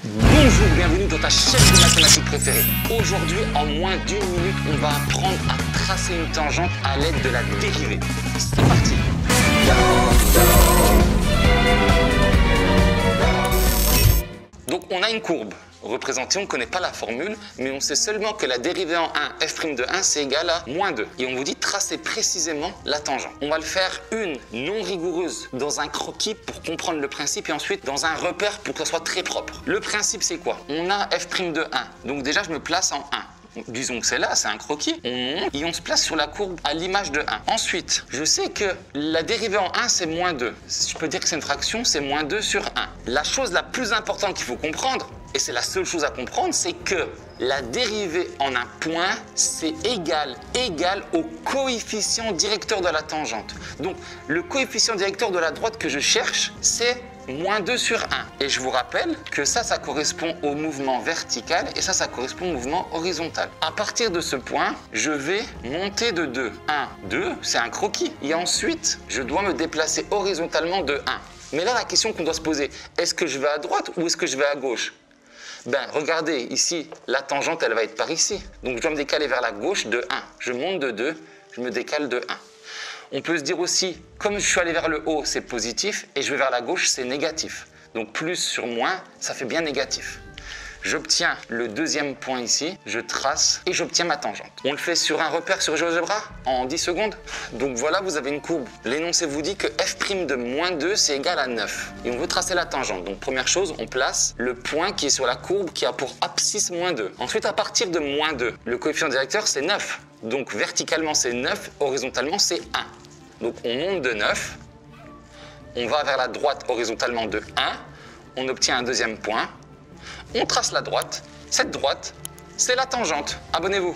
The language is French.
Bonjour, bienvenue dans ta chaîne de mathématiques préférée. Aujourd'hui, en moins d'une minute, on va apprendre à tracer une tangente à l'aide de la dérivée. C'est parti. Donc on a une courbe représentée, on ne connaît pas la formule, mais on sait seulement que la dérivée en 1, f' de 1, c'est égal à moins 2. Et on vous dit de tracer précisément la tangente. On va le faire une non rigoureuse dans un croquis pour comprendre le principe et ensuite dans un repère pour que ça soit très propre. Le principe c'est quoi? On a f' de 1, donc déjà je me place en 1. Disons que c'est là, c'est un croquis, on monte et on se place sur la courbe à l'image de 1. Ensuite, je sais que la dérivée en 1, c'est moins 2. Je peux dire que c'est une fraction, c'est moins 2 sur 1. La chose la plus importante qu'il faut comprendre, et c'est la seule chose à comprendre, c'est que la dérivée en un point, c'est égal au coefficient directeur de la tangente. Donc, le coefficient directeur de la droite que je cherche, c'est moins 2 sur 1. Et je vous rappelle que ça correspond au mouvement vertical et ça correspond au mouvement horizontal. À partir de ce point, je vais monter de 2. 1, 2, c'est un croquis. Et ensuite, je dois me déplacer horizontalement de 1. Mais là, la question qu'on doit se poser, est-ce que je vais à droite ou est-ce que je vais à gauche? Ben, regardez, ici, la tangente, elle va être par ici. Donc, je dois me décaler vers la gauche de 1. Je monte de 2, je me décale de 1. On peut se dire aussi, comme je suis allé vers le haut, c'est positif, et je vais vers la gauche, c'est négatif. Donc plus sur moins, ça fait bien négatif. J'obtiens le deuxième point ici, je trace et j'obtiens ma tangente. On le fait sur un repère sur GeoGebra en 10 secondes. Donc voilà, vous avez une courbe. L'énoncé vous dit que f' de moins 2, c'est égal à 9. Et on veut tracer la tangente. Donc première chose, on place le point qui est sur la courbe qui a pour abscisse moins 2. Ensuite, à partir de moins 2, le coefficient directeur, c'est 9. Donc verticalement, c'est 9, horizontalement, c'est 1. Donc on monte de 9, on va vers la droite horizontalement de 1, on obtient un deuxième point, on trace la droite. Cette droite, c'est la tangente. Abonnez-vous.